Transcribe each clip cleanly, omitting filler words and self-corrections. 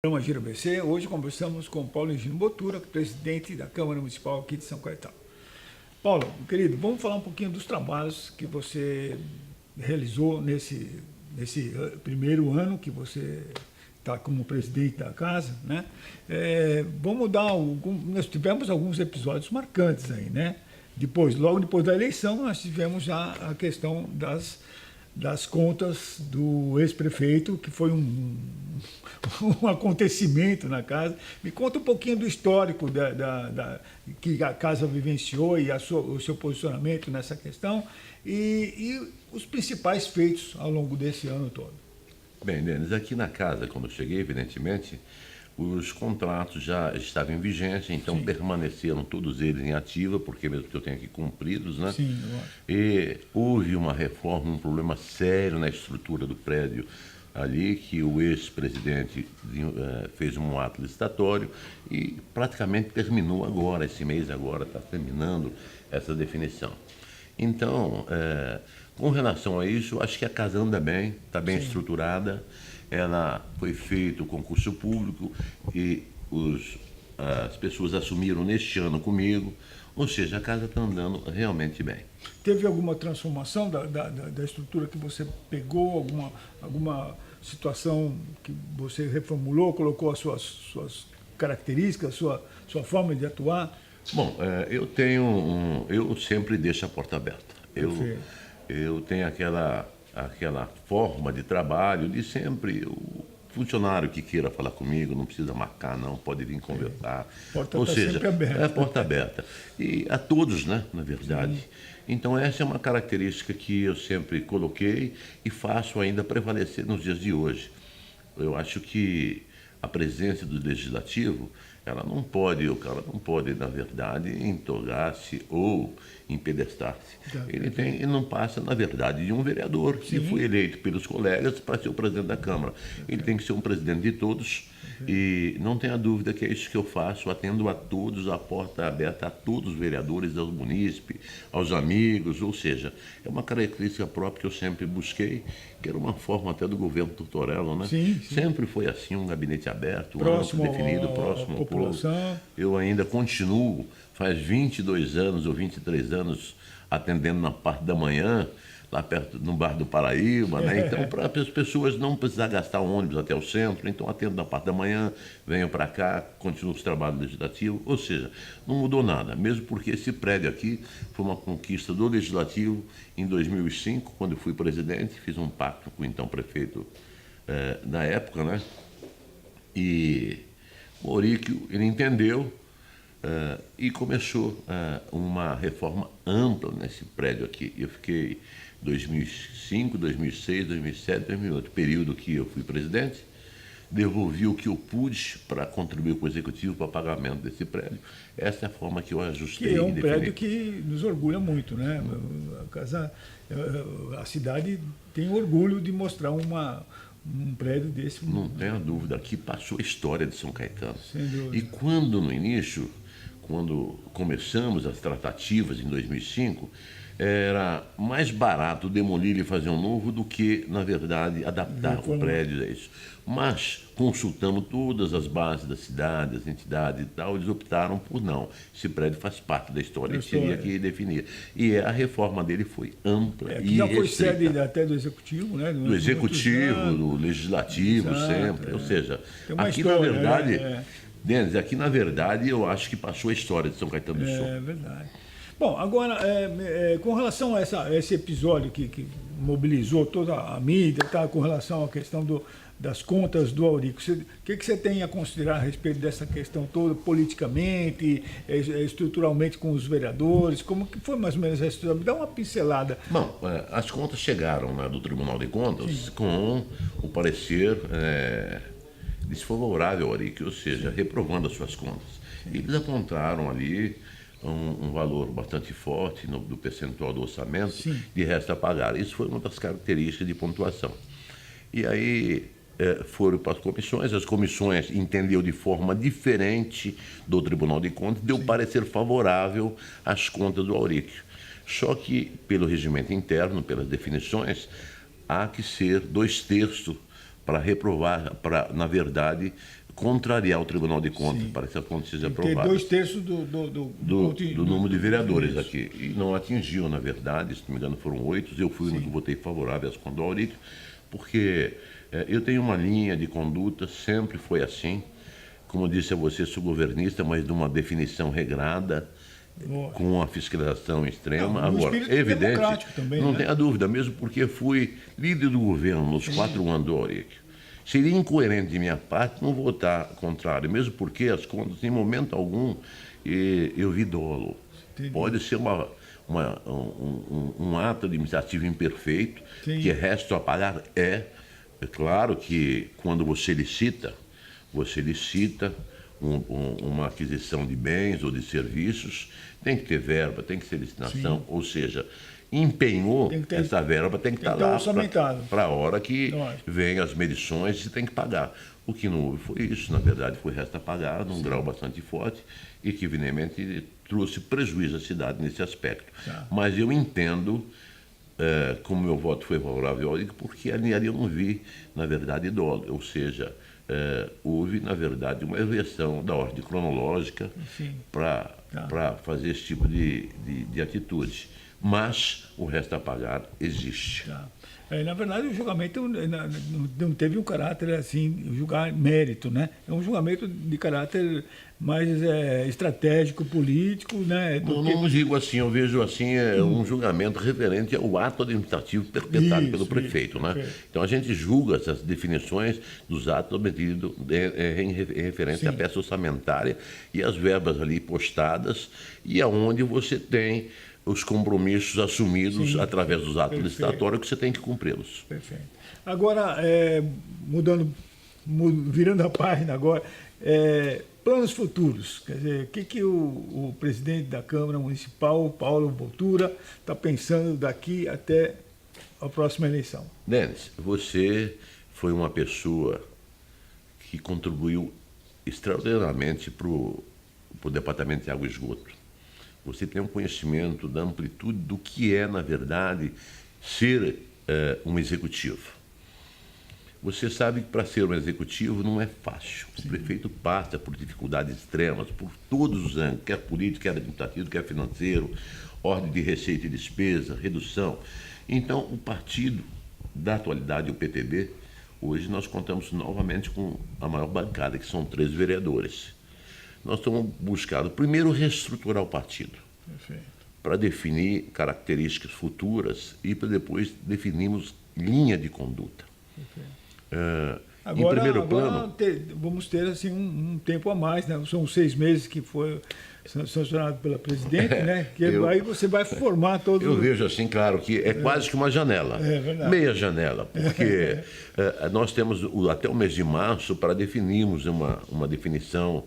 Programa Giro BC. Hoje conversamos com Paulo Engino Botura, presidente da Câmara Municipal aqui de São Caetano. Paulo, querido, vamos falar um pouquinho dos trabalhos que você realizou nesse primeiro ano que você está como presidente da casa, né? Vamos dar nós tivemos alguns episódios marcantes aí, né? Logo depois da eleição, nós tivemos já a questão das contas do ex-prefeito, que foi um acontecimento na casa. Me conta um pouquinho do histórico que a casa vivenciou e o seu posicionamento nessa questão e os principais feitos ao longo desse ano todo. Bem, Denis, aqui na casa, quando eu cheguei, evidentemente, os contratos já estavam em vigência, então Sim. Permaneceram todos eles em ativa, porque mesmo que eu tenha que cumpri-los, né? Sim, eu acho. E houve uma reforma, um problema sério na estrutura do prédio ali, que o ex-presidente fez um ato licitatório e praticamente terminou agora, esse mês agora está terminando essa definição. Então, com relação a isso, acho que a casa anda bem, está bem Sim. estruturada. Ela foi feito o concurso público e as pessoas assumiram neste ano comigo, ou seja, a casa está andando realmente bem. Teve alguma transformação da estrutura que você pegou, alguma situação que você reformulou, colocou as suas características, sua forma de atuar? Bom, eu sempre deixo a porta aberta. Eu tenho aquela forma de trabalho de sempre. O funcionário que queira falar comigo não precisa marcar, não, pode vir conversar. Porta Ou tá seja, sempre aberta. é a porta aberta. E a todos, né, na verdade. Sim. Então essa é uma característica que eu sempre coloquei e faço ainda prevalecer nos dias de hoje. Eu acho que a presença do legislativo, o cara não pode, na verdade, entogar-se ou empedestar-se. Ele não passa, na verdade, de um vereador que foi eleito pelos colegas para ser o presidente da Câmara. Ele tem que ser um presidente de todos e não tenha dúvida que é isso que eu faço, atendo a todos, a porta aberta a todos os vereadores, aos munícipes, aos amigos, ou seja, é uma característica própria que eu sempre busquei, que era uma forma até do governo Tortorella, né? Sim. Sempre foi assim, um gabinete aberto, Próximo amplo, definido, à próximo ao povo. população. Eu ainda continuo, faz 22 anos ou 23 anos, atendendo na parte da manhã, lá perto, no Bar do Paraíba, né? Então, para as pessoas não precisar gastar um ônibus até o centro, então atendo na parte da manhã, venho para cá, continuo os trabalhos legislativos, ou seja, não mudou nada, mesmo porque esse prédio aqui foi uma conquista do Legislativo em 2005, quando eu fui presidente, fiz um pacto com o então prefeito na época, né? E o Auríquio, ele entendeu e começou uma reforma ampla nesse prédio aqui. Eu fiquei 2005, 2006, 2007, 2008, período que eu fui presidente, devolvi o que eu pude para contribuir com o Executivo para pagamento desse prédio. Essa é a forma que eu ajustei. Que é um e defini. prédio que nos orgulha muito, né? A cidade tem orgulho de mostrar um prédio desse. Não tenha dúvida, aqui passou a história de São Caetano. Sem dúvida. E quando no início, quando começamos as tratativas em 2005, era mais barato demolir e fazer um novo do que, na verdade, adaptar o prédio a isso. Mas, consultando todas as bases da cidade, as entidades e tal, eles optaram por não. Esse prédio faz parte da história, e teria que definir. E a reforma dele foi ampla e já foi restrita. sede até do Executivo, né? Do Executivo, do Legislativo, sempre. Ou seja, aqui história, na verdade, Denis, aqui na verdade eu acho que passou a história de São Caetano do Sul. É verdade. Bom, agora, com relação a esse episódio que mobilizou toda a mídia, tá, com relação à questão das contas do Auríquio, o que você tem a considerar a respeito dessa questão toda, politicamente, estruturalmente com os vereadores? Como que foi mais ou menos a estrutura? Me dá uma pincelada. Bom, as contas chegaram, né, do Tribunal de Contas. Sim. Com o parecer desfavorável ao Auríquio, ou seja, reprovando as suas contas. Sim. Eles apontaram ali um valor bastante forte do percentual do orçamento. Sim. De resto a pagar. Isso foi uma das características de pontuação. E aí foram para as comissões entendeu de forma diferente do Tribunal de Contas, deu parecer favorável às contas do Auríquio. Só que, pelo regimento interno, pelas definições, há que ser 2/3 para reprovar, para, na verdade, contrariar o Tribunal de Contas Sim. para que essa conta seja Tem que ter aprovada. 2/3 Do número de vereadores Isso. aqui. E não atingiu, na verdade, se não me engano foram 8. Eu fui no que votei favorável às contas do Auric, porque eu tenho uma linha de conduta, sempre foi assim. Como eu disse a você, sou governista, mas de uma definição regrada, Boa. com a fiscalização extrema. Não, no Agora, espírito evidente, democrático também, não né? tenha dúvida, mesmo porque fui líder do governo nos 4 anos do Auric. Seria incoerente de minha parte não votar contrário, mesmo porque as contas, em momento algum, eu vi dolo. Entendi. Pode ser um ato administrativo imperfeito, Sim. que resto a pagar é. É claro que quando você licita uma aquisição de bens ou de serviços, tem que ter verba, tem que ter licitação, ou seja, empenhou Tem que ter- essa verba, tem que estar que ter lá orçamentado. para a hora que Lógico. vem as medições e tem que pagar. O que não houve foi isso, na verdade, foi resto a pagar num grau bastante forte e que, evidentemente, trouxe prejuízo à cidade nesse aspecto. Tá. Mas eu entendo, como meu voto foi favorável ao Auric, porque ali eu não vi, na verdade, dolo. Ou seja, houve, na verdade, uma inversão da ordem cronológica Sim. para fazer esse tipo de atitude. Mas o resto a pagar existe. Tá. Na verdade, o julgamento não teve um caráter assim, julgar mérito, né? É um julgamento de caráter mais estratégico, político, né? Não digo assim, eu vejo assim, um julgamento referente ao ato administrativo perpetrado Isso, pelo prefeito, né? perfeito. Então a gente julga essas definições dos atos obtidos em referência à Sim. peça orçamentária e as verbas ali postadas e aonde você tem os compromissos assumidos Sim, através dos atos perfeito. licitatórios que você tem que cumpri-los. Perfeito. Agora, virando a página agora, planos futuros. Quer dizer, o que o presidente da Câmara Municipal, Paulo Botura, está pensando daqui até a próxima eleição? Denis, você foi uma pessoa que contribuiu extraordinariamente para o Departamento de Água e Esgoto. Você tem um conhecimento da amplitude do que é, na verdade, ser um executivo. Você sabe que para ser um executivo não é fácil. O prefeito passa por dificuldades extremas, por todos os ângulos, quer político, quer administrativo, quer financeiro, ordem de receita e despesa, redução. Então, o partido da atualidade, o PTB, hoje nós contamos novamente com a maior bancada, que são 13 vereadores. Nós estamos buscando, primeiro, reestruturar o partido, para definir características futuras e para depois definirmos linha de conduta. Em primeiro plano, vamos ter assim, um tempo a mais, né? São 6 meses que foi sancionado pela presidente, né? Que aí você vai formar todo... Eu vejo assim, claro, que é quase que uma janela, verdade. meia janela, porque nós temos até o mês de março para definirmos uma definição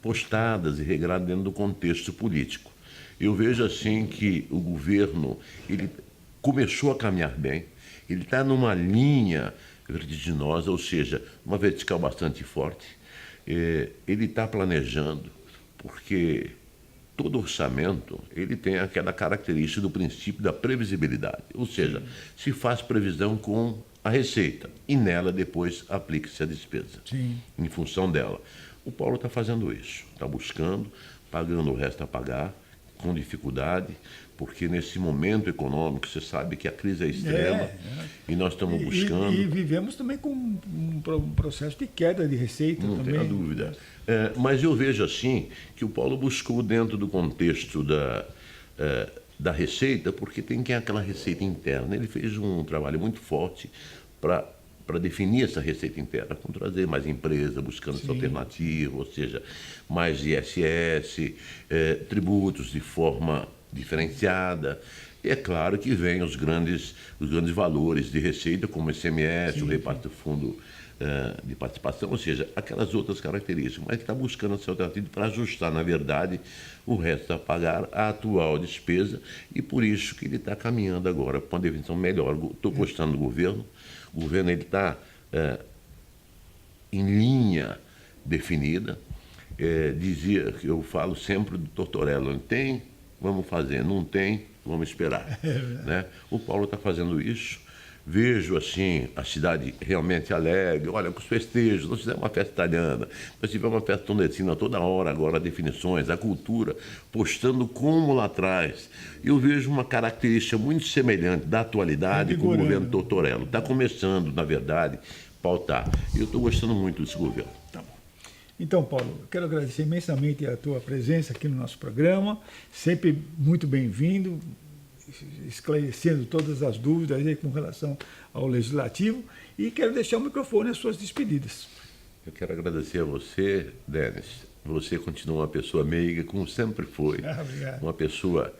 postadas e regradas dentro do contexto político. Eu vejo assim que o governo ele começou a caminhar bem, ele está numa linha vertiginosa, ou seja, uma vertical bastante forte. Ele está planejando, porque todo orçamento ele tem aquela característica do princípio da previsibilidade, ou seja, se faz previsão com a receita e nela depois aplica-se a despesa, em função dela. O Paulo está fazendo isso, está buscando, pagando o resto a pagar, com dificuldade, porque nesse momento econômico, você sabe que a crise é extrema e nós estamos buscando... E vivemos também com um processo de queda de receita não também. tenho dúvida. Mas eu vejo assim que o Paulo buscou dentro do contexto da receita, porque tem que aquela receita interna. Ele fez um trabalho muito forte para definir essa receita interna, com trazer mais empresa, buscando essa alternativa, ou seja, mais ISS, tributos de forma diferenciada. E é claro que vem os grandes valores de receita, como o ICMS, o reparto do fundo de participação, ou seja, aquelas outras características, mas está buscando essa alternativa para ajustar, na verdade, o resto a pagar a atual despesa, e por isso que ele está caminhando agora para uma definição melhor. Estou gostando do governo. O governo está em linha definida. Dizia que eu falo sempre do Tortorella: não tem, vamos fazer; não tem, vamos esperar. Né? O Paulo está fazendo isso. vejo assim a cidade realmente alegre. Olha, com os festejos, nós fizemos uma festa italiana, nós tivemos uma festa nordestina toda hora, agora definições, a cultura, postando como lá atrás. Eu vejo uma característica muito semelhante da atualidade com o governo Tortorello. Está começando, na verdade, pautar. Eu estou gostando muito desse governo. Tá bom. Então, Paulo, eu quero agradecer imensamente a tua presença aqui no nosso programa, sempre muito bem-vindo, esclarecendo todas as dúvidas aí com relação ao Legislativo, e quero deixar o microfone às suas despedidas. Eu quero agradecer a você, Denis. Você continua uma pessoa meiga, como sempre foi. Obrigado. Uma pessoa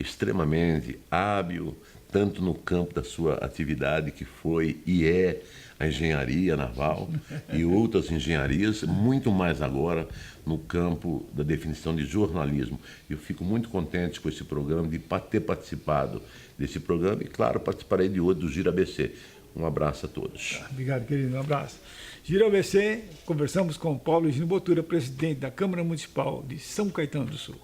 extremamente hábil, tanto no campo da sua atividade, que foi e é a engenharia naval, e outras engenharias, muito mais agora no campo da definição de jornalismo. Eu fico muito contente com esse programa, de ter participado desse programa, e claro, participarei de outro, do Gira ABC. Um abraço a todos. Obrigado, querido. Um abraço. Gira ABC, conversamos com Paulo Higino Botura, presidente da Câmara Municipal de São Caetano do Sul.